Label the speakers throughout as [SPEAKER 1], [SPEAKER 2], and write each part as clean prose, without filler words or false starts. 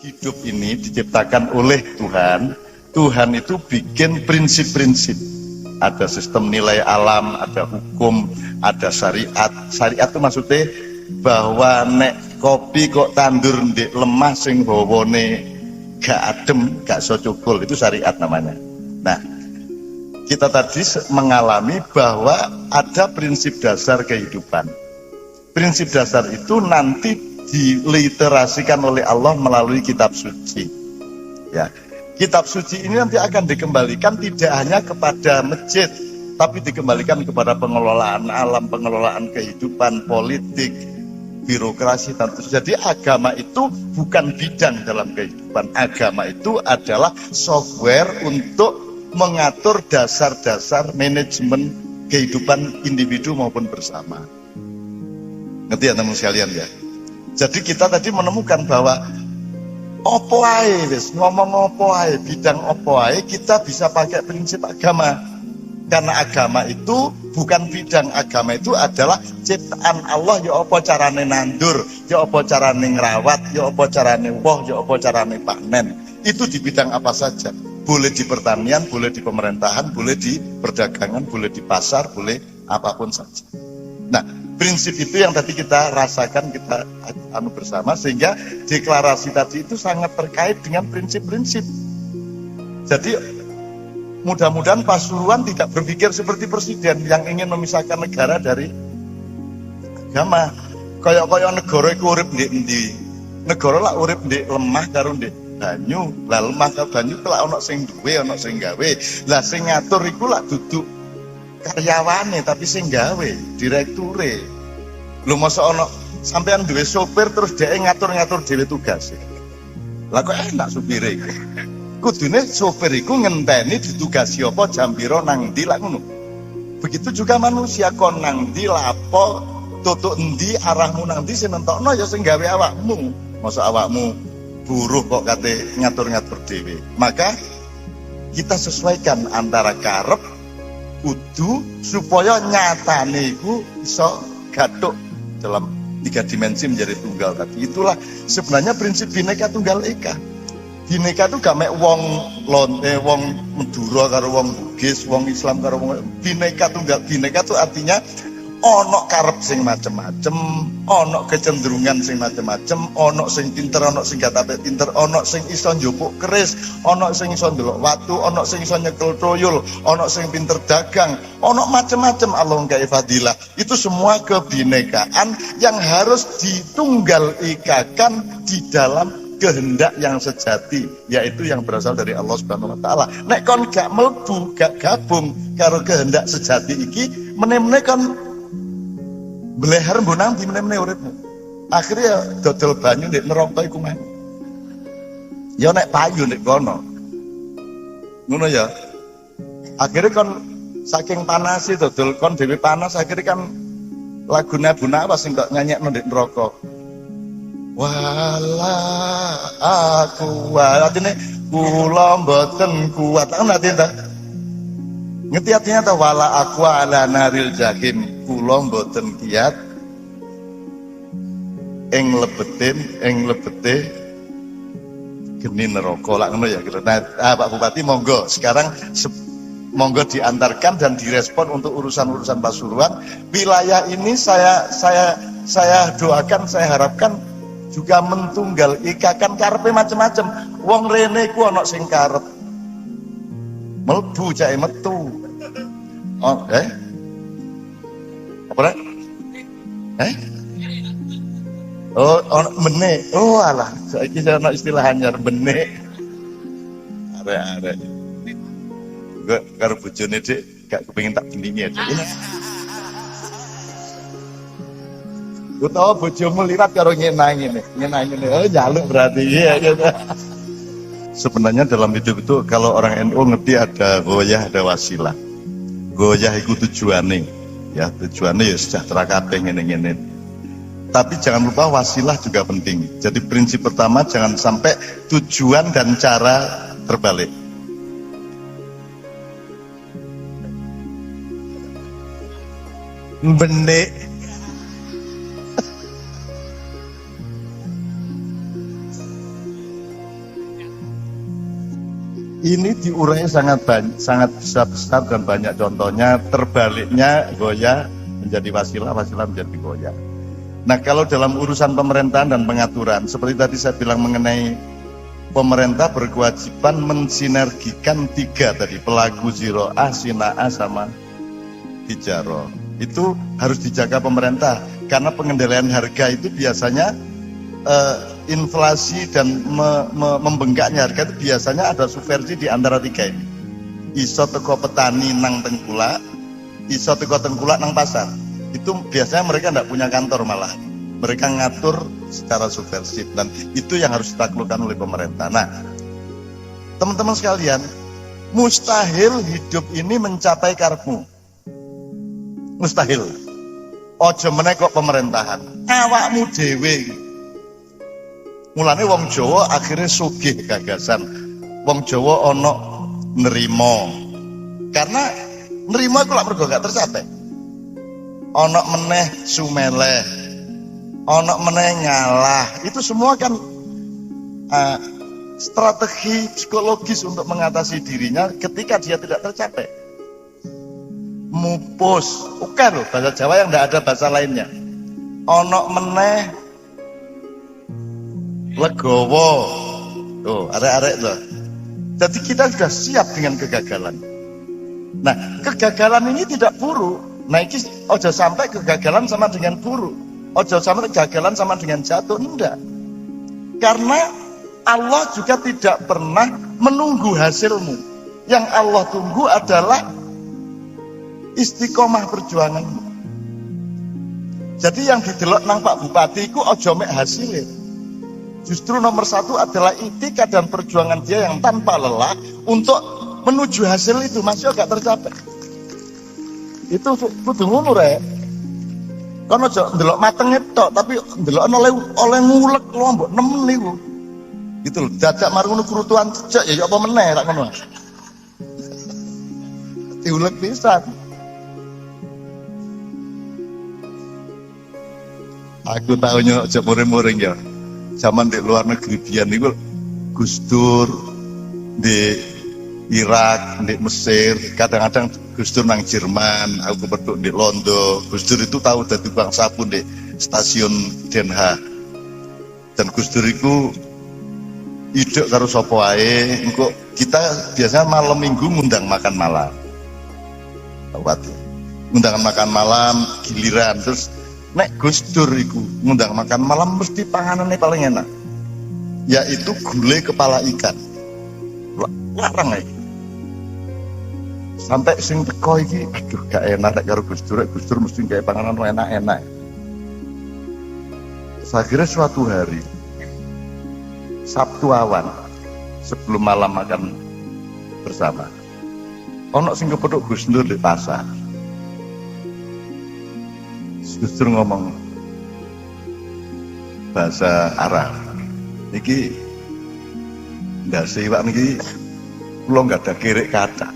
[SPEAKER 1] hidup ini diciptakan oleh Tuhan. Tuhan itu bikin prinsip-prinsip. Ada sistem nilai alam, ada hukum, ada syariat. Syariat itu maksudnya bahwa nek kopi kok tandur ndek lemah sing hawane gak adem, gak iso cukul, itu syariat namanya. Nah, kita tadi mengalami bahwa ada prinsip dasar kehidupan. Prinsip dasar itu nanti diliterasikan oleh Allah melalui kitab suci. Ya, kitab suci ini nanti akan dikembalikan tidak hanya kepada masjid, tapi dikembalikan kepada pengelolaan alam, pengelolaan kehidupan, politik, birokrasi, tentu. Jadi agama itu bukan bidang dalam kehidupan. Agama itu adalah software untuk mengatur dasar-dasar manajemen kehidupan individu maupun bersama. Ngerti ya teman sekalian ya? Jadi kita tadi menemukan bahwa opo ae wis ngomong opo ae, bidang opo ae kita bisa pakai prinsip agama. Karena agama itu bukan bidang, agama itu adalah ciptaan Allah. Ya apa carane nandur, ya apa carane ngrawat, ya apa carane woh, ya apa carane panen. Itu di bidang apa saja. Boleh di pertanian, boleh di pemerintahan, boleh di perdagangan, boleh di pasar, boleh apapun saja. Nah, prinsip itu yang tadi kita rasakan, kita bersama, sehingga deklarasi tadi itu sangat terkait dengan prinsip-prinsip. Jadi mudah-mudahan Pasuruan tidak berpikir seperti presiden yang ingin memisahkan negara dari agama. Kaya negara itu urip ndek endi? Negara lah urip ndek lemah karo ndek banyu. Lah lemah karo banyu kelak ana sing duwe, ana sing gawe. Lah sing ngatur iku lak duduk karyawane tapi sing gawe, direkture. Lho mosok ana sampean duwe sopir terus dhek ngatur-ngatur dhewe tugas. Lah kok enak supire iku. Kudune sopir iku ngenteni ditugasi apa jam pira nang ndi lak ngono. Begitu juga manusia kon nang ndi lapo tutuk endi arahmu nang ndi sing nentokno ya sing gawe awakmu. Mosok awakmu buruh kok kate ngatur-ngatur dhewe. Maka kita sesuaikan antara karep kudu supaya nyatane iku iso gathuk dalam 3 dimensi menjadi tunggal tadi. Itulah sebenarnya prinsip Bhinneka Tunggal Ika. Bhinneka itu gak mek wong lonte, wong Madura karo wong Bugis, wong Islam karo wong Bhinneka Tunggal. Bhinneka itu artinya ono karep sing macem-macem, ono kecenderungan sing macem-macem, ono sing pinter, ono sing gak tapek pinter, ono sing iso njupuk keris, ono sing iso ndelok watu, ono sing iso nyekel toyol, ono sing pinter dagang, ono macem-macem Allah nggawe fadilah. Itu semua kebhinekaan yang harus ditunggal ikakan di dalam kehendak yang sejati, yaitu yang berasal dari Allah Subhanahu wa taala. Nek kon gak mlebu, gak gabung karo kehendak sejati iki, meneh-meneh kon bleher mbonang di meneh-meneh uripmu. Akhirnya dodol banyu nek neraka iku mah. Ya nek payu nek kono. Ngono ya. Akhirnya kon saking panas dodol kon dhewe panas, akhirnya kan lagune Abu Nawas sing kok nyanyekno nek neraka. Wala aku artinya kula mboten kuat. Nanti ta ngerti artinya ta wala aku ala naril jahim, kula mboten kiat ing lebete geni neraka lak ngono ya kira. Nah, Pak Bupati monggo sekarang monggo diantarkan dan direspon untuk urusan-urusan Pasuruan. Wilayah ini saya doakan, saya harapkan juga mentunggal ikakan karepe macem-macem. Wong rene ku ana sing karep mlebu cake metu. Oh, apa rek? Oh, ana bene. Oh alah, saiki ana istilah anyar bene. Arek-arek. Gue karo bojone Dik, gak kepengin tak gendingi ya Dik. Gue tau bojomu lirat karo nyenang ini, oh jaluk berarti ya gitu. Sebenarnya dalam hidup itu kalau orang NU ngerti ada goyah, ada wasilah. Goyah itu tujuannya, ya tujuannya ya sejahtera kabeh ngene-ngene. Tapi jangan lupa wasilah juga penting. Jadi prinsip pertama jangan sampai tujuan dan cara terbalik. Benek. Ini diurai sangat banyak, sangat besar dan banyak contohnya. Terbaliknya goyah menjadi wasilah, wasilah menjadi goyah. Nah, kalau dalam urusan pemerintahan dan pengaturan, seperti tadi saya bilang mengenai pemerintah berkewajiban mensinergikan tiga tadi, pelaku ziro'ah, sina'ah, sama tijaroh. Itu harus dijaga pemerintah, karena pengendalian harga itu biasanya inflasi dan membengkaknya harga itu biasanya ada subversi di antara tiga ini. Iso teko petani nang tengkulak, iso teko tengkulak nang pasar. Itu biasanya mereka tidak punya kantor, malah mereka ngatur secara subversif, dan itu yang harus ditaklukkan oleh pemerintah. Nah, teman-teman sekalian, mustahil hidup ini mencapai karepmu. Mustahil. Ojo meneh kok pemerintahan. Awakmu dhewe. Mulane wong Jawa akhirnya sugih gagasan. Wong Jawa ono nerimo. Karena nerimo iku lak mergo gak tercapai. Ono meneh sumeleh. Ono meneh ngalah. Itu semua kan strategi psikologis untuk mengatasi dirinya ketika dia tidak tercapai. Mupus, bukan loh, bahasa Jawa yang tidak ada bahasa lainnya. Ono meneh legowo. Tuh, arek-arek loh. Jadi kita sudah siap dengan kegagalan. Nah, kegagalan ini tidak buruk. Nah, ini ojo sampai kegagalan sama dengan buruk. Ojo sampai kegagalan sama dengan jatuh, enggak. Karena Allah juga tidak pernah menunggu hasilmu. Yang Allah tunggu adalah istiqomah perjuanganmu. Jadi yang didelok nang Pak Bupati iku ojo mek hasilnya. Justru nomor satu adalah itikad dan perjuangan dia yang tanpa lelah untuk menuju hasil itu, masih agak tercapai. Itu kudu ngono rek. Kan ojo ndelok matenge tok, tapi ndelok oleh ngulek lho mbok nemen niku. Gitu lho, dadak mari ngono kerutuan cek ya apa meneh rak ngono. Diulek pisan. Aku tahunya aja muring-muring ya. Zaman di luar negeri biyen niku Gus Dur di Irak, di Mesir, kadang-kadang Gus Dur nang Jerman, aku peduk di Londo. Gus Dur itu tahu dadi bang sapu di stasiun Den Haag. Dan Gus Dur itu hidup karo sapa wae. Engko kita biasanya malam Minggu ngundang makan malam. Tahu ngundang makan malam giliran, terus nek Gus Dur iku ngundang makan malam mesti panganannya paling enak, yaitu gulai kepala ikan. Larang ae. Sampai sing teko iki, aduh gak enak nek karo Gus Dur mesti gawe panganan enak-enak. Saya kira suatu hari Sabtu awan sebelum malam makan bersama, ono sing kepethuk Gus Dur di pasar. Gus Dur ngomong bahasa Arab. Niki ndak sewak niki kula nggak ada kirik kata.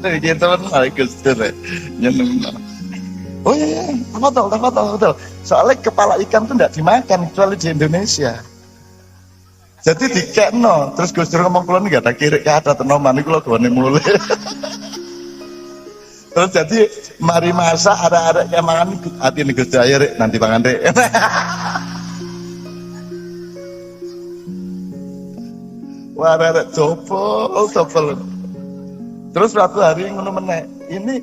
[SPEAKER 1] Iki teman Gus Dur nyeneng. Oh iya, betul. Soalnya kepala ikan tuh ndak dimakan kecuali di Indonesia. Jadi dikekno, terus Gus Dur ngomong kula nggak ada kirik kata tenoman niku kula gone mulai. Terus jadi mari masak ada yang mangan hati nih Gus Dur ayo rek nanti mangan rek. Wah rek copol. Terus suatu hari ngono meneh. Ini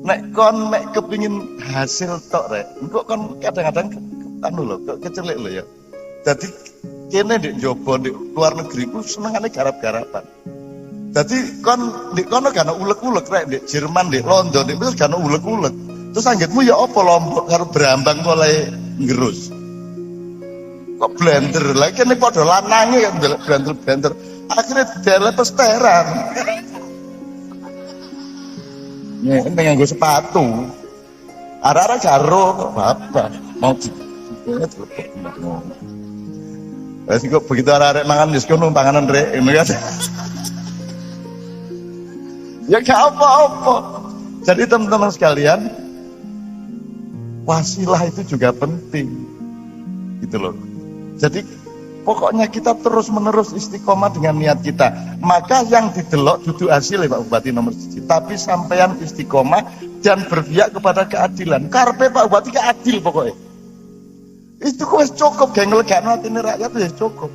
[SPEAKER 1] nek kon mek kepingin hasil tok rek. Engko kon kadang-kadang anu lho kecelik lho ya. Jadi kene ndek njaba ndek luar negeri ku senengane garap-garapan. Jadi kon di kono kan ulek-ulek rek di Jerman, di London, di Mesir kan ulek-ulek. Terus anggitmu ya apa Lombok karo Brambang mulai ngerus. Kok blender lagi kan padha lanange kan blender. Akhirnya dilepas teran. Nek nganggo sepatu. Arek-arek karo apa? Mau wis kok begitu arek-arek mangan wis kono panganan rek ngono kan. Ya gak apa-apa. Jadi teman-teman sekalian, wasilah itu juga penting. Gitu loh. Jadi pokoknya kita terus menerus istiqomah dengan niat kita. Maka yang didelok duduk hasil ya Pak Bupati nomor 1, tapi sampean istiqomah dan berpihak kepada keadilan. Karpe Pak Bupati keadil pokoknya. Itu kok cukup gak ngelegakno atine rakyat ya cukup.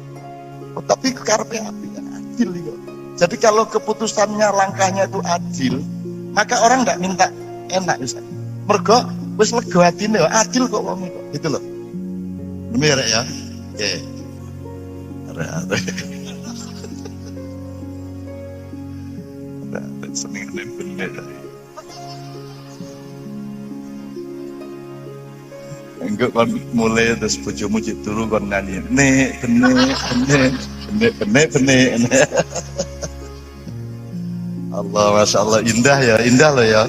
[SPEAKER 1] Oh, tapi karpe api adil itu. Jadi kalau keputusannya langkahnya itu adil, maka orang nggak minta enak bisa. Mergo wis lega atine adil kok wong itu. Gitu loh. Bener ya? Oke. Are-are. Ada seneng bener. Enggak kon mulai terus bojomu cek turu kon nyanyi. Nek benek. Allah, masya Allah, indah ya, indah loh ya.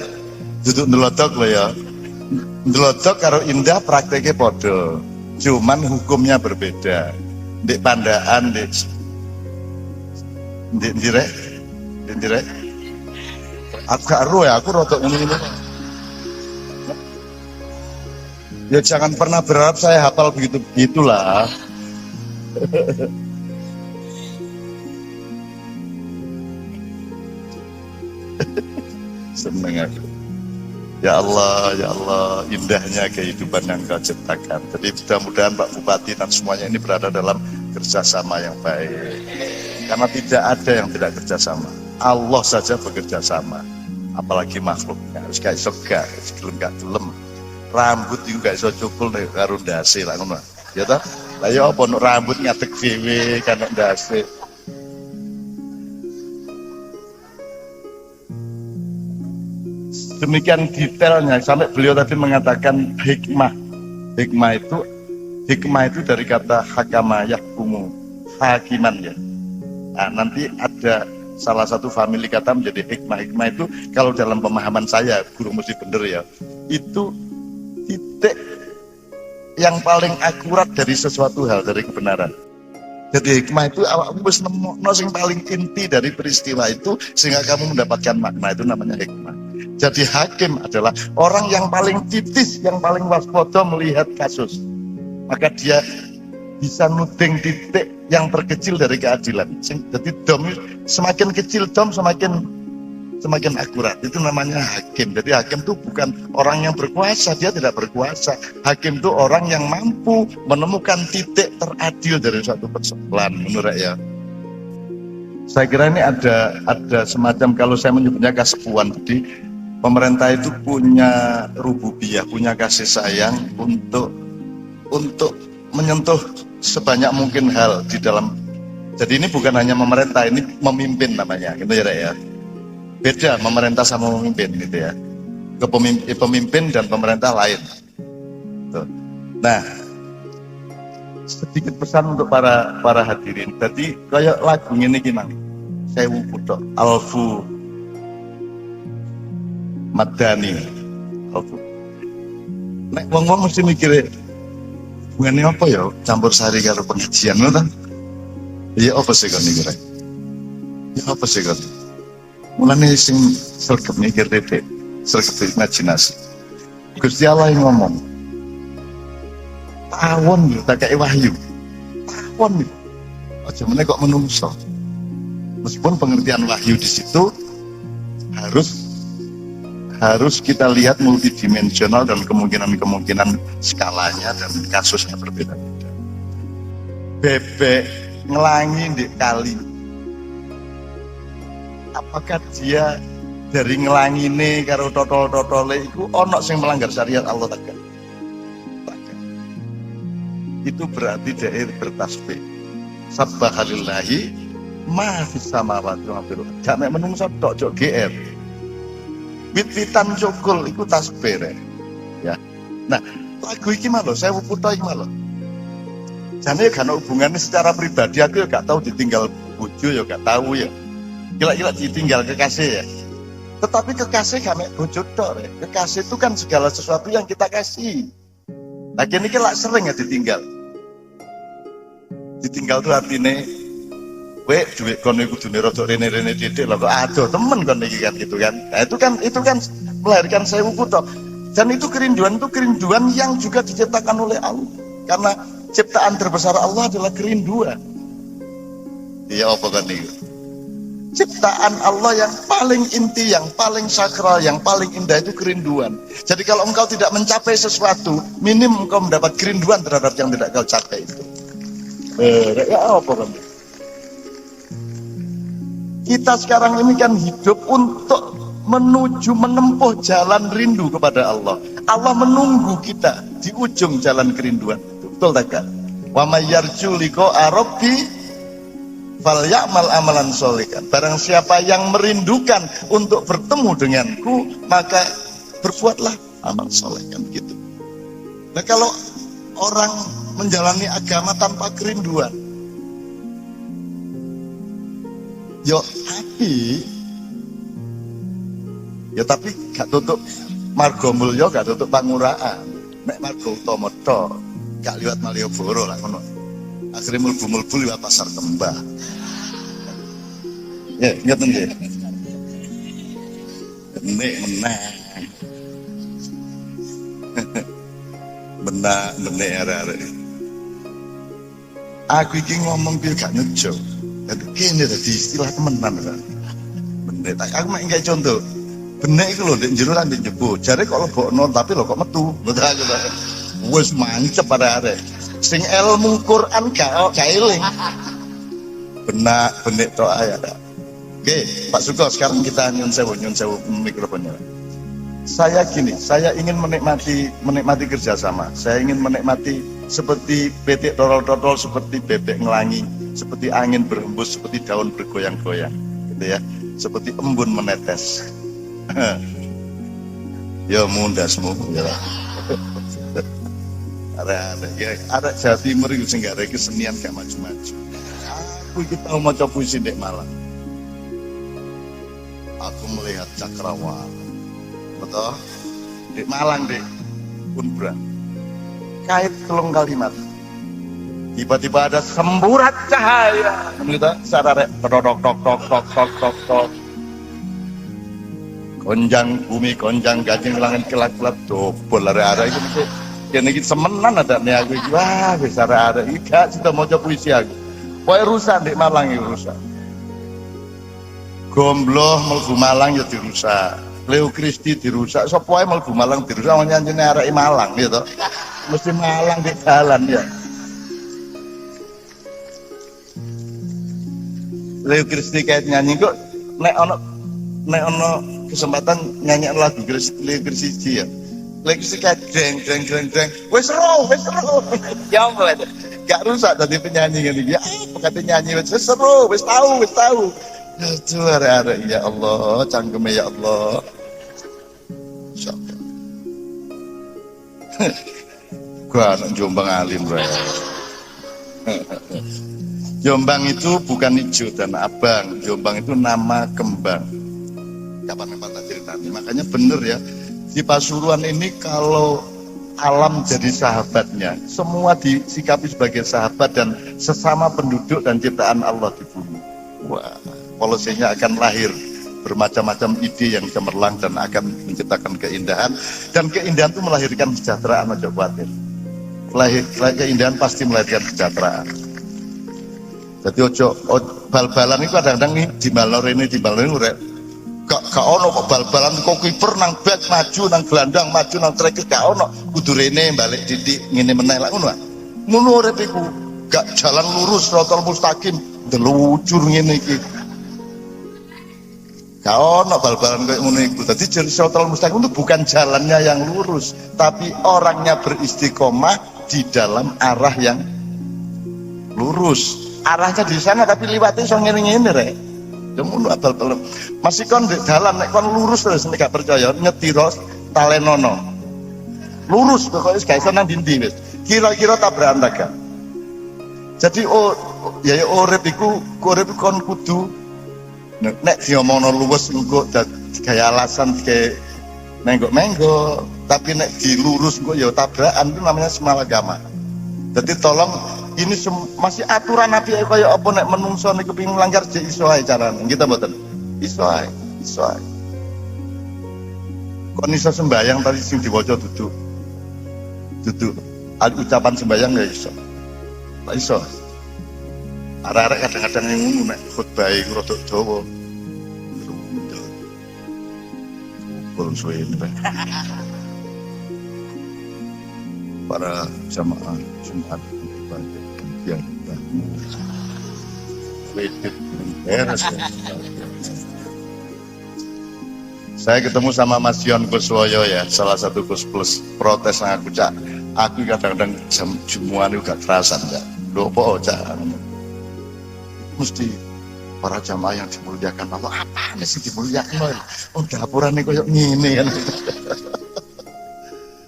[SPEAKER 1] Duduk ndelodok loh ya. Ndelodok karo indah prakteknya podo. Cuman hukumnya berbeda. Ndek pandaan, ndek direk. Aku gak ero ya, aku rotok ini. Ya jangan pernah berharap saya hafal begitulah. Seneng aku. Ya Allah, indahnya kehidupan yang kau ciptakan. Jadi mudah-mudahan Pak Bupati dan semuanya ini berada dalam kerjasama yang baik. Karena tidak ada yang tidak kerjasama. Allah saja bekerja sama. Apalagi makhluknya. Harus gak iso gak gelem. Rambut itu gak iso cukul nek karo ndase lah ngono. Ya ta? Lah ya apa nek rambut ngadeg dhewe kan ndase. Demikian detailnya sampai beliau tadi mengatakan hikmah. Hikmah itu dari kata hakama yahkumu, hakiman ya. Nah, nanti ada salah satu family kata menjadi hikmah. Hikmah itu kalau dalam pemahaman saya, guru mesti bener ya. Itu titik yang paling akurat dari sesuatu hal, dari kebenaran. Jadi hikmah itu awakmu wis nemokno sing paling inti dari peristiwa itu sehingga kamu mendapatkan makna, itu namanya hikmah. Jadi hakim adalah orang yang paling titis, yang paling waspada melihat kasus. Maka dia bisa nuding titik yang terkecil dari keadilan. Jadi dom semakin kecil dom semakin akurat. Itu namanya hakim. Jadi hakim itu bukan orang yang berkuasa, dia tidak berkuasa. Hakim itu orang yang mampu menemukan titik teradil dari suatu persoalan, menurut ya. Saya kira ini ada semacam, kalau saya menyebutnya kesepuan. Jadi pemerintah itu punya rububiyah, punya kasih sayang untuk menyentuh sebanyak mungkin hal di dalam. Jadi ini bukan hanya memerintah, ini memimpin namanya, gitu ya. Beda memerintah sama memimpin gitu ya. Pemimpin dan pemerintah lain. Tuh. Nah, sedikit pesan untuk para hadirin. Jadi kayak lagu ini gimana? Sewu Kutok, Alfu Madani, Alfu. Nek wong-wong mesti mikir hubungannya apa ya? Campur sari karo pengajian, ngono ta? Ya apa sih kan iki, Rek? Ya apa sih kan? Mulane sing sregep mikir titik, sregep imajinasi. Gusti Allah yang ngomong. Tawon lho, tak kei wahyu. Tawon lho. Aja meneh kok menungso. Meskipun pengertian wahyu di situ harus kita lihat multidimensional dan kemungkinan skalanya dan kasusnya berbeda-beda. Bebek ngelangi di kali. Apakah dia dari ngelangine karo totol-totole iku ono sing melanggar syariat Allah tak? Itu berarti dia bertasbih. Subhanallahi ma fis samawati wa fil ardi. Gak mek menungso tok jok GR. Wit-witan cukul iku tasbih rek. Ya. Nah, lagu iki mah lho, Sewu Kutok iki mah lho. Jane gak ono hubungannya secara pribadi, aku ya gak tahu ditinggal bojo ya gak tahu ya. Gila-gila ditinggal kekasih ya. Tetapi kekasih gak mek bojo tok rek. Kekasih itu kan segala sesuatu yang kita kasih. Nah, kene iki lak sering ya ditinggal. Ditinggal tuh artine kowe duit kono iku kudune rada rene-rene titik lho kok adoh temen kon iki kan gitu kan. Nah, itu kan melahirkan Sewu Kutok. Dan itu kerinduan yang juga diciptakan oleh Allah. Karena ciptaan terbesar Allah adalah kerinduan. Iya apa kan itu? Ciptaan Allah yang paling inti, yang paling sakral, yang paling indah itu kerinduan. Jadi kalau engkau tidak mencapai sesuatu, minim engkau mendapat kerinduan terhadap yang tidak kau capai itu. Ya apa kan? Kita sekarang ini kan hidup untuk menuju menempuh jalan rindu kepada Allah. Allah menunggu kita di ujung jalan kerinduan. Betul tak kan? Wa may yarju liqa'a rabbi falyamal amalan sholihan. Barang siapa yang merindukan untuk bertemu denganku, maka berbuatlah amal soleh kan gitu. Nah kalau orang menjalani agama tanpa kerinduan, yo tapi gak tutup margo mulya, gak tutup panguraan. Nek margo utama tok, gak liwat Malioboro lah ngono. Akhire mulbu-mulbu liwat pasar Kembang. Ya, ngeten nggih. Nek meneh arek-arek. Aku iki ngomong piye gak nyejo. Dadi kene dadi istilah temenan kan. Benek tak aku mek nggae contoh. Benek iku lho ndek njero lan ndek njebo. Jare kok lebokno tapi lho kok metu. Ngono aku lho. Wis mancep arek-arek. Sing ilmu Quran gak eling. Benek tok ae ada. Oke, Pak Suko, sekarang kita nyun sewu mikrofonnya. Saya ingin menikmati kerjasama. Saya ingin menikmati seperti betik totol-totol, seperti bebek ngelangi, seperti angin berhembus, seperti daun bergoyang-goyang, gitu ya. Seperti embun menetes. Ya mundasmu, ya. Ada Jawa Timur itu sing gak ada kesenian gak maju-maju. Aku kita mau maca puisi dek Malang. Aku melihat cakrawala. Betul? Di Malang deh, Unbra. Kait telung kalimat. Tiba-tiba ada semburat cahaya. Kita sarare tok. Gonjang bumi, gonjang gajeng langit kelap-kelap dobol arek-arek iki. Kene iki semenan ada nih aku iki. Wah, wis arek-arek iki gak sida maca puisi aku. Pokoke rusak di Malang iki rusak. Gombloh mlebu Malang ya dirusak. Leo Kristi dirusak, sapa wae mlebu Malang dirusak nyanjine arek Malang gitu. Mesti Malang di jalan ya. Leo Kristi kayak nyanyi kok nek ono kesempatan nyanyi lagu Leo Kristi ya. Leo Kristi kayak dreng. Wis seru. Ya ampun. Gak rusak tadi penyanyi ngene iki. Ya kate nyanyi wis seru, wis tahu. Itu arek-arek ya Allah, cangkeme ya Allah. Insyaallah. Gua anak Jombang alim bro. Jombang itu bukan hijau dan abang. Jombang itu nama kembang. Kapan-kapan tak ceritanya. Makanya bener ya, di Pasuruan ini kalau alam jadi sahabatnya, semua disikapi sebagai sahabat dan sesama penduduk dan ciptaan Allah di bumi. Wah, polisinya akan lahir bermacam-macam ide yang cemerlang dan akan menciptakan keindahan, dan keindahan itu melahirkan kesejahteraan. Ojo khawatir, keindahan pasti melahirkan kesejahteraan. Jadi ojo bal-balan itu kadang-kadang nih di balor ini urek gak ono kok bal-balan kok kiper nang back maju nang gelandang maju nang striker gak ono, kudu rene balik titik ngene meneh lak ngono urip iku gak jalan lurus rotol mustaqim delucur ngene iki. Gak ono bal-balan kayak ngono iku. Dadi siratal mustaqim itu bukan jalannya yang lurus, tapi orangnya beristiqomah di dalam arah yang lurus. Arahnya di sana tapi liwatnya iso ngene-ngene rek. Ngono bal-balan. Masih kon ndek dalan nek kon lurus terus nek gak percaya nyetira talenono. Lurus pokoke gak iso nang ndi wis. Kira-kira tabrakan taga. Jadi ya urip iku kon kudu nek diomongno luwes engko gaya alasan kayak menggok-menggok, tapi nek dilurus engko ya tabrakan, itu namanya semalagama. Jadi tolong ini masih aturan api kaya apa nek menungso niku pengin melanggar jek iso ae carane. Kita mboten. Iso ae. Kon iso sembayang tadi sing diwaca duduk. Ucapan sembayang ya iso. Tak iso. Arek-arek kadang-kadang yang ngono nek khotbah iku rada dawa. Bol suwe para jamaah Jumat ibadah yang wedit beres. Saya ketemu sama Mas Yon Kuswoyo ya, salah satu Gus Plus protes yang aku cak. Aku kadang-kadang jam Jumuan itu gak kerasan cak. Lho apa cak? Mesti para jamaah yang dimuliakan Allah, apa sih dimuliakan? Oh dapurannya koyok ngene kan.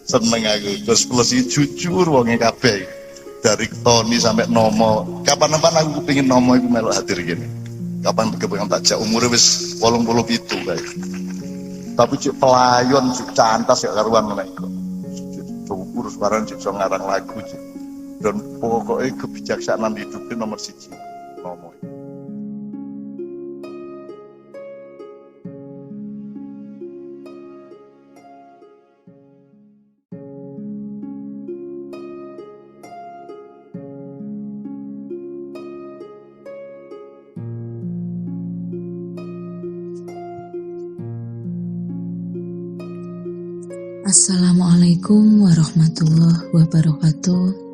[SPEAKER 1] Seneng aku, Gus Plus itu jujur wongnya kabeh. Dari Tony sampai Nomo, kapan-kapan aku kepingin Nomo itu melok hadir gini. Kapan kepengen tak jak umurnya wis 87 kayak. Tapi cik pelayon, cik cantas ya karuan mereka. Syukur sekarang cik so ngarang lagu cik. Dan pokoknya kebijaksanaan hidupnya nomor 1 Nomo.
[SPEAKER 2] Assalamualaikum warahmatullahi wabarakatuh.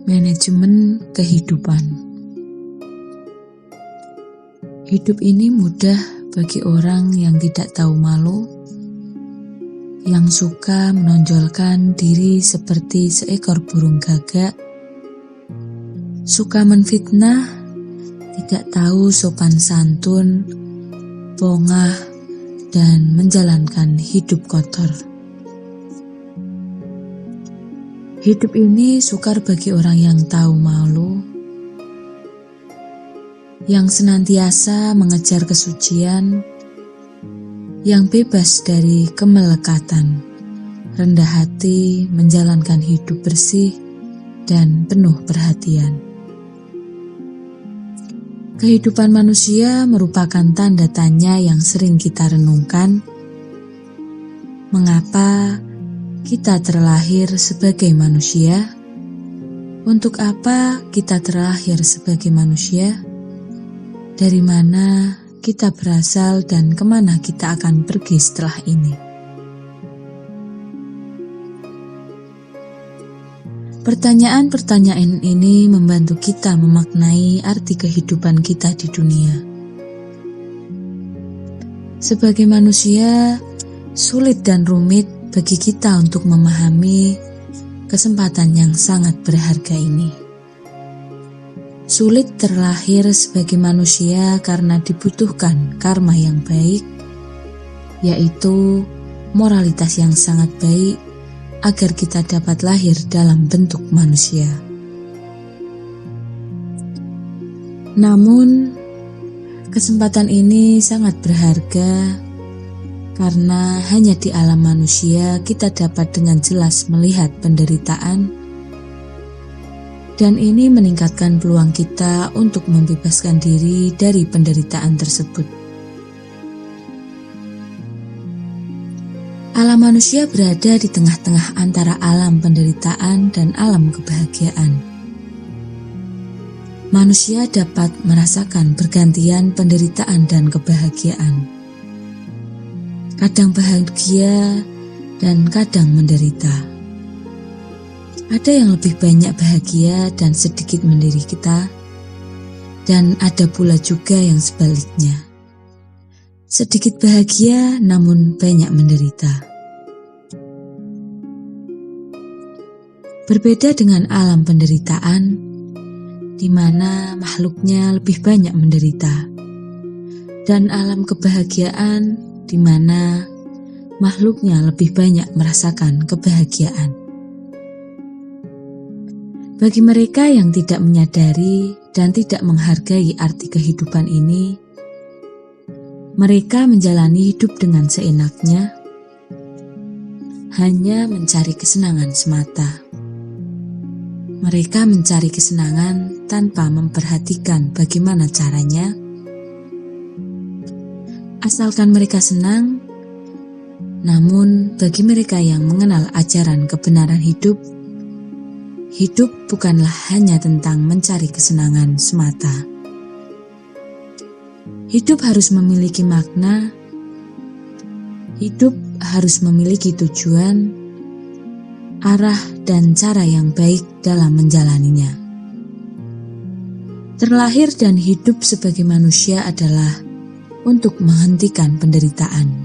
[SPEAKER 2] Manajemen kehidupan. Hidup ini mudah bagi orang yang tidak tahu malu, yang suka menonjolkan diri seperti seekor burung gagak, suka menfitnah, tidak tahu sopan santun, bongah, dan menjalankan hidup kotor. Hidup ini sukar bagi orang yang tahu malu, yang senantiasa mengejar kesucian, yang bebas dari kemelekatan, rendah hati menjalankan hidup bersih dan penuh perhatian. Kehidupan manusia merupakan tanda tanya yang sering kita renungkan. Mengapa kita terlahir sebagai manusia? Untuk apa kita terlahir sebagai manusia? Dari mana kita berasal dan kemana kita akan pergi setelah ini? Pertanyaan-pertanyaan ini membantu kita memaknai arti kehidupan kita di dunia. Sebagai manusia, sulit dan rumit bagi kita untuk memahami kesempatan yang sangat berharga ini. Sulit terlahir sebagai manusia karena dibutuhkan karma yang baik, yaitu moralitas yang sangat baik, agar kita dapat lahir dalam bentuk manusia. Namun, kesempatan ini sangat berharga karena hanya di alam manusia kita dapat dengan jelas melihat penderitaan, dan ini meningkatkan peluang kita untuk membebaskan diri dari penderitaan tersebut. Alam manusia berada di tengah-tengah antara alam penderitaan dan alam kebahagiaan. Manusia dapat merasakan bergantian penderitaan dan kebahagiaan. Kadang bahagia dan kadang menderita. Ada yang lebih banyak bahagia dan sedikit menderita, dan ada pula juga yang sebaliknya. Sedikit bahagia namun banyak menderita. Berbeda dengan alam penderitaan, di mana makhluknya lebih banyak menderita, dan alam kebahagiaan, di mana makhluknya lebih banyak merasakan kebahagiaan. Bagi mereka yang tidak menyadari dan tidak menghargai arti kehidupan ini, mereka menjalani hidup dengan seenaknya, hanya mencari kesenangan semata. Mereka mencari kesenangan tanpa memperhatikan bagaimana caranya. Asalkan mereka senang, namun bagi mereka yang mengenal ajaran kebenaran hidup, hidup bukanlah hanya tentang mencari kesenangan semata. Hidup harus memiliki makna, hidup harus memiliki tujuan, arah dan cara yang baik dalam menjalaninya. Terlahir dan hidup sebagai manusia adalah untuk menghentikan penderitaan.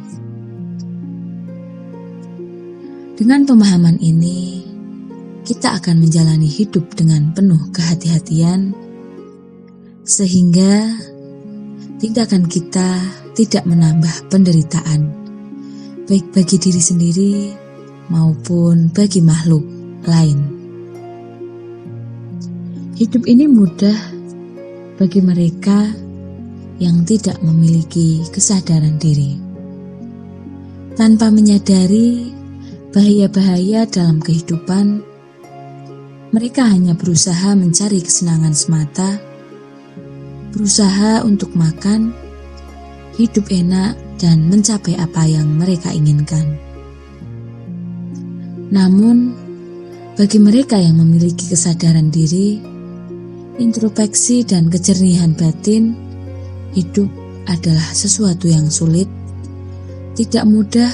[SPEAKER 2] Dengan pemahaman ini, kita akan menjalani hidup dengan penuh kehati-hatian, sehingga tindakan kita tidak menambah penderitaan, baik bagi diri sendiri maupun bagi makhluk lain. Hidup ini mudah bagi mereka yang tidak memiliki kesadaran diri. Tanpa menyadari bahaya-bahaya dalam kehidupan, mereka hanya berusaha mencari kesenangan semata, berusaha untuk makan, hidup enak, dan mencapai apa yang mereka inginkan. Namun, bagi mereka yang memiliki kesadaran diri, introspeksi dan kejernihan batin, hidup adalah sesuatu yang sulit, tidak mudah,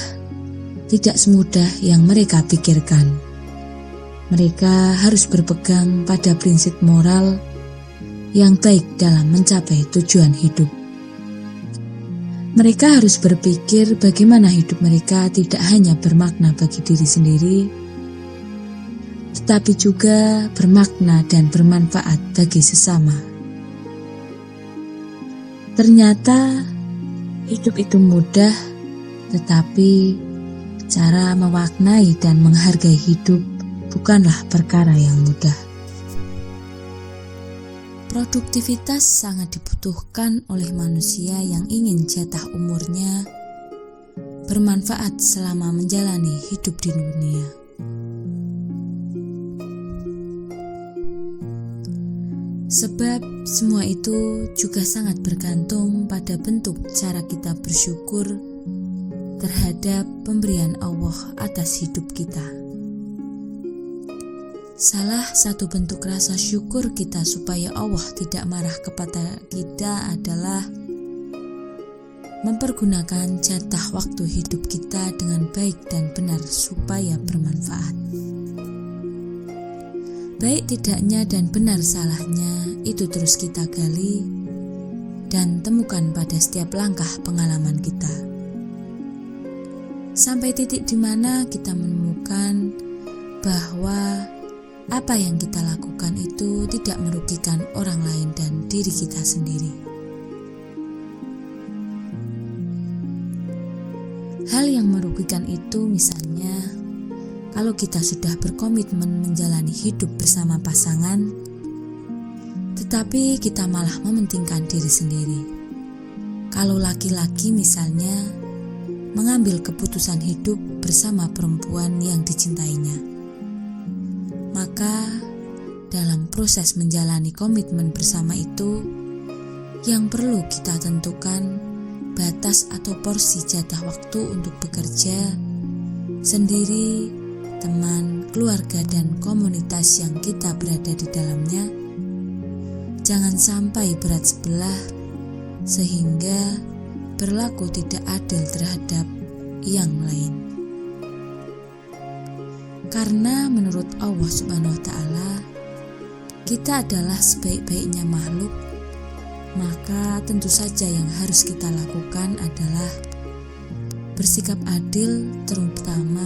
[SPEAKER 2] tidak semudah yang mereka pikirkan. Mereka harus berpegang pada prinsip moral yang baik dalam mencapai tujuan hidup. Mereka harus berpikir bagaimana hidup mereka tidak hanya bermakna bagi diri sendiri, tetapi juga bermakna dan bermanfaat bagi sesama. Ternyata hidup itu mudah, tetapi cara memaknai dan menghargai hidup bukanlah perkara yang mudah. Produktivitas sangat dibutuhkan oleh manusia yang ingin jatah umurnya bermanfaat selama menjalani hidup di dunia. Sebab semua itu juga sangat bergantung pada bentuk cara kita bersyukur terhadap pemberian Allah atas hidup kita. Salah satu bentuk rasa syukur kita supaya Allah tidak marah kepada kita adalah mempergunakan jatah waktu hidup kita dengan baik dan benar supaya bermanfaat. Baik tidaknya dan benar salahnya itu terus kita gali dan temukan pada setiap langkah pengalaman kita. Sampai titik di mana kita menemukan bahwa apa yang kita lakukan itu tidak merugikan orang lain dan diri kita sendiri. Hal yang merugikan itu misalnya, kalau kita sudah berkomitmen menjalani hidup bersama pasangan, tetapi kita malah mementingkan diri sendiri. Kalau laki-laki misalnya, mengambil keputusan hidup bersama perempuan yang dicintainya, maka dalam proses menjalani komitmen bersama itu, yang perlu kita tentukan batas atau porsi jatah waktu untuk bekerja, sendiri, teman, keluarga, dan komunitas yang kita berada di dalamnya. Jangan sampai berat sebelah sehingga berlaku tidak adil terhadap yang lain. Karena menurut Allah Subhanahu wa Ta'ala, kita adalah sebaik-baiknya makhluk, maka tentu saja yang harus kita lakukan adalah bersikap adil, terutama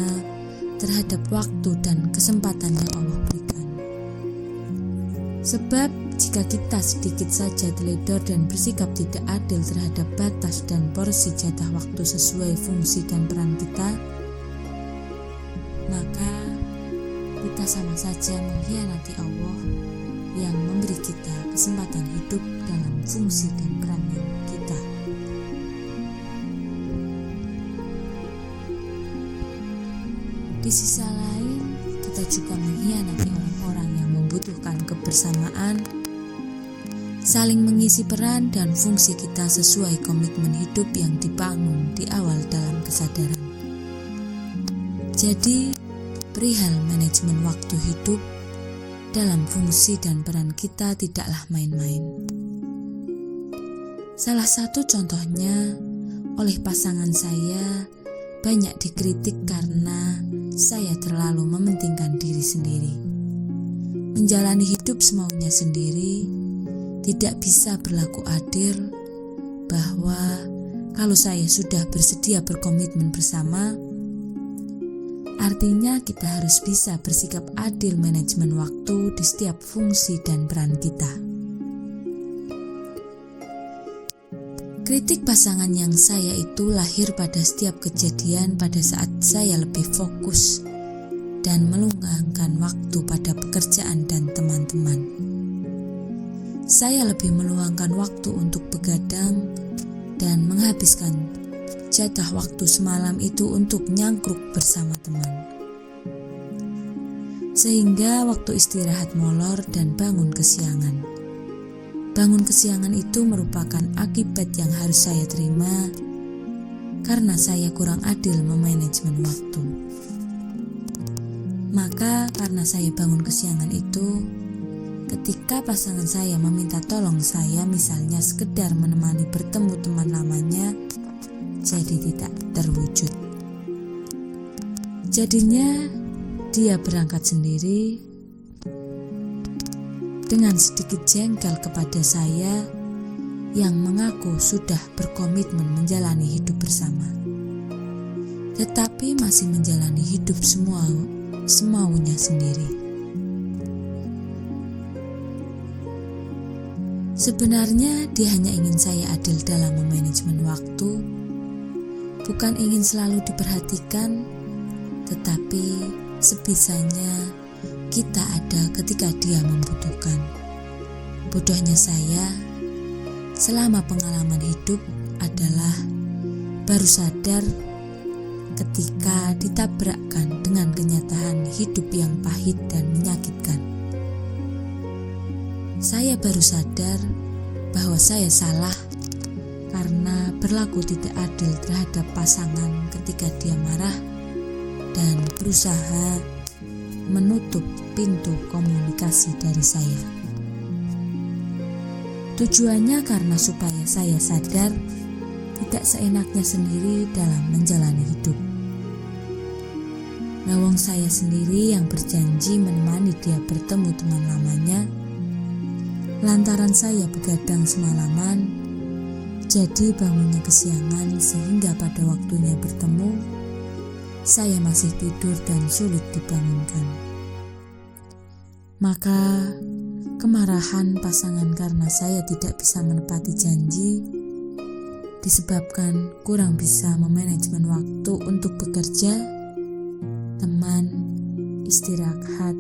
[SPEAKER 2] terhadap waktu dan kesempatan yang Allah berikan. Sebab jika kita sedikit saja teledor dan bersikap tidak adil terhadap batas dan porsi jatah waktu sesuai fungsi dan peran kita, maka kita sama saja mengkhianati Allah yang memberi kita kesempatan hidup dalam fungsi dan peran kita. Di sisi lain, kita juga mengkhianati orang-orang yang membutuhkan kebersamaan, saling mengisi peran dan fungsi kita sesuai komitmen hidup yang dibangun di awal dalam kesadaran. Jadi, perihal manajemen waktu hidup, dalam fungsi dan peran kita tidaklah main-main. Salah satu contohnya, oleh pasangan saya banyak dikritik karena saya terlalu mementingkan diri sendiri. Menjalani hidup semaunya sendiri tidak bisa berlaku adil, bahwa kalau saya sudah bersedia berkomitmen bersama, artinya kita harus bisa bersikap adil manajemen waktu di setiap fungsi dan peran kita. Kritik pasangan yang saya itu lahir pada setiap kejadian pada saat saya lebih fokus dan meluangkan waktu pada pekerjaan dan teman-teman. Saya lebih meluangkan waktu untuk begadang dan menghabiskan jatah waktu semalam itu untuk nyangkruk bersama teman. Sehingga waktu istirahat molor dan bangun kesiangan. Bangun kesiangan itu merupakan akibat yang harus saya terima karena saya kurang adil memanajemen waktu. Maka karena saya bangun kesiangan itu, ketika pasangan saya meminta tolong saya misalnya sekedar menemani bertemu teman lamanya, jadi tidak terwujud. Jadinya dia berangkat sendiri dengan sedikit jengkel kepada saya yang mengaku sudah berkomitmen menjalani hidup bersama, tetapi masih menjalani hidup semaunya sendiri. Sebenarnya dia hanya ingin saya adil dalam memanajemen waktu, bukan ingin selalu diperhatikan, tetapi sebisanya kita ada ketika dia membutuhkan. Bodohnya saya, selama pengalaman hidup adalah baru sadar ketika ditabrakkan dengan kenyataan hidup yang pahit dan menyakitkan. Saya baru sadar bahwa saya salah karena berlaku tidak adil terhadap pasangan ketika dia marah dan berusaha menutup pintu komunikasi dari saya. Tujuannya karena supaya saya sadar tidak seenaknya sendiri dalam menjalani hidup. Lawang saya sendiri yang berjanji menemani dia bertemu teman lamanya, lantaran saya begadang semalaman, jadi bangunnya kesiangan sehingga pada waktunya bertemu, saya masih tidur dan sulit dibangunkan. Maka kemarahan pasangan karena saya tidak bisa menepati janji disebabkan kurang bisa memanajemen waktu untuk bekerja, teman, istirahat,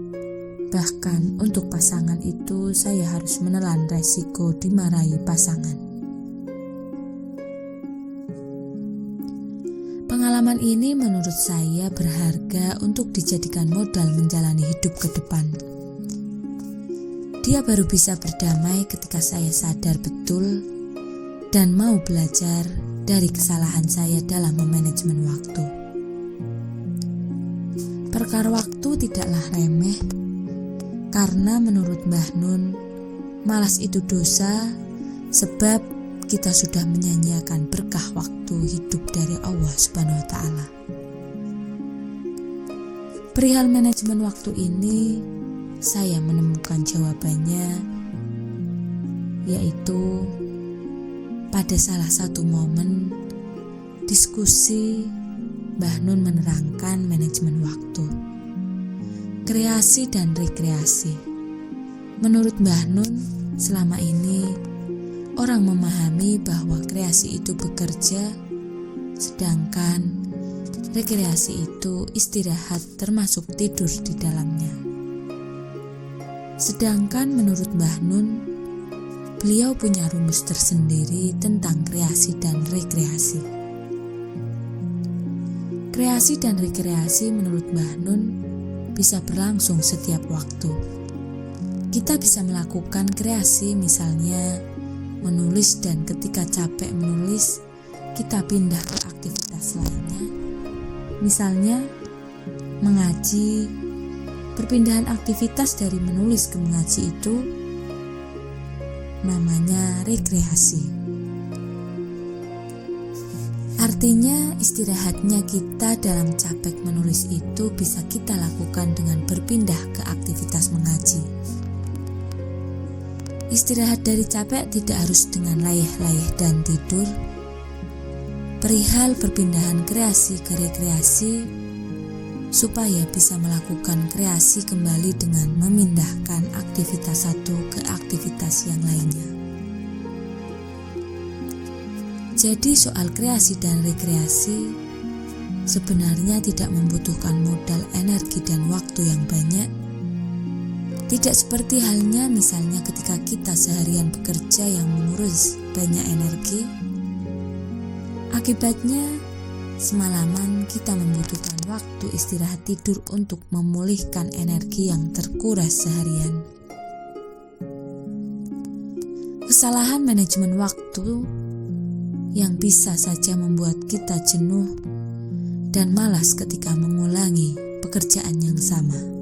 [SPEAKER 2] bahkan untuk pasangan itu saya harus menelan resiko dimarahi pasangan. Pengalaman ini menurut saya berharga untuk dijadikan modal menjalani hidup ke depan. Dia baru bisa berdamai ketika saya sadar betul dan mau belajar dari kesalahan saya dalam memanajemen waktu. Perkara waktu tidaklah remeh, karena menurut Mbah Nun, malas itu dosa sebab kita sudah menyanyiakan berkah waktu hidup dari Allah Subhanahu wa Ta'ala. Perihal manajemen waktu ini, saya menemukan jawabannya, yaitu pada salah satu momen diskusi Mbah Nun menerangkan manajemen waktu, kreasi dan rekreasi. Menurut Mbah Nun, selama ini orang memahami bahwa kreasi itu bekerja, sedangkan rekreasi itu istirahat termasuk tidur di dalamnya. Sedangkan menurut Mbah Nun, beliau punya rumus tersendiri tentang kreasi dan rekreasi. Kreasi dan rekreasi menurut Mbah Nun bisa berlangsung setiap waktu. Kita bisa melakukan kreasi misalnya menulis, dan ketika capek menulis, kita pindah ke aktivitas lainnya. Misalnya mengaji, perpindahan aktivitas dari menulis ke mengaji itu namanya rekreasi. Artinya istirahatnya kita dalam capek menulis itu bisa kita lakukan dengan berpindah ke aktivitas mengaji. Istirahat dari capek tidak harus dengan layeh-layeh dan tidur. Perihal perpindahan kreasi ke rekreasi, supaya bisa melakukan kreasi kembali dengan memindahkan aktivitas satu ke aktivitas yang lainnya. Jadi soal kreasi dan rekreasi sebenarnya tidak membutuhkan modal energi dan waktu yang banyak. Tidak seperti halnya misalnya ketika kita seharian bekerja yang mengurus banyak energi. Akibatnya semalaman kita membutuhkan waktu istirahat tidur untuk memulihkan energi yang terkuras seharian. Kesalahan manajemen waktu yang bisa saja membuat kita jenuh dan malas ketika mengulangi pekerjaan yang sama.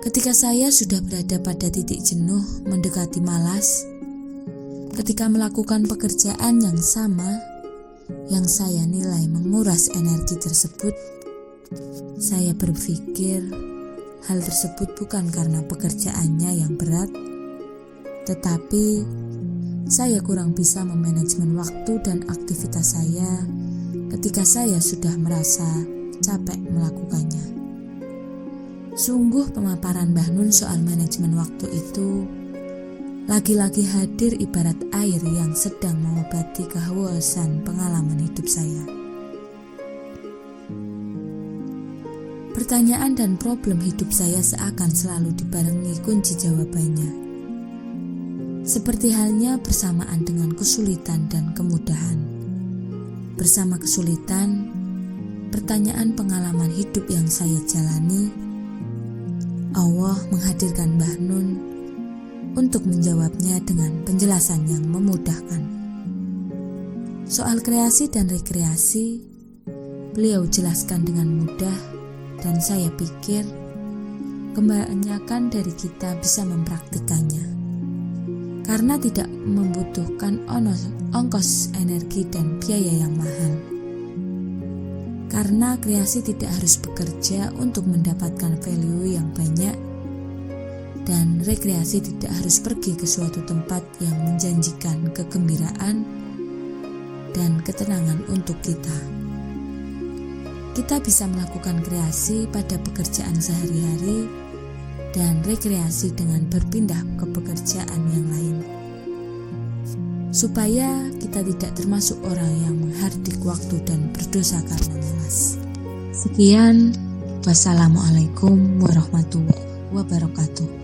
[SPEAKER 2] Ketika saya sudah berada pada titik jenuh mendekati malas, ketika melakukan pekerjaan yang sama yang saya nilai menguras energi tersebut, saya berpikir hal tersebut bukan karena pekerjaannya yang berat, tetapi saya kurang bisa memanajemen waktu dan aktivitas saya ketika saya sudah merasa capek melakukannya. Sungguh pemaparan Mbah Nun soal manajemen waktu itu lagi-lagi hadir ibarat air yang sedang mengobati kehausan pengalaman hidup saya. Pertanyaan dan problem hidup saya seakan selalu dibarengi kunci jawabannya. Seperti halnya bersamaan dengan kesulitan dan kemudahan. Bersama kesulitan, pertanyaan pengalaman hidup yang saya jalani, Allah menghadirkan Mbah Nun untuk menjawabnya dengan penjelasan yang memudahkan. Soal kreasi dan rekreasi, beliau jelaskan dengan mudah dan saya pikir kebanyakan dari kita bisa mempraktikannya. Karena tidak membutuhkan ongkos energi dan biaya yang mahal. Karena kreasi tidak harus bekerja untuk mendapatkan value yang banyak, dan rekreasi tidak harus pergi ke suatu tempat yang menjanjikan kegembiraan dan ketenangan untuk kita. Kita bisa melakukan kreasi pada pekerjaan sehari-hari dan rekreasi dengan berpindah ke pekerjaan yang lain, supaya kita tidak termasuk orang yang menghardik waktu dan berdosa karena malas. Sekian, wassalamualaikum warahmatullahi wabarakatuh.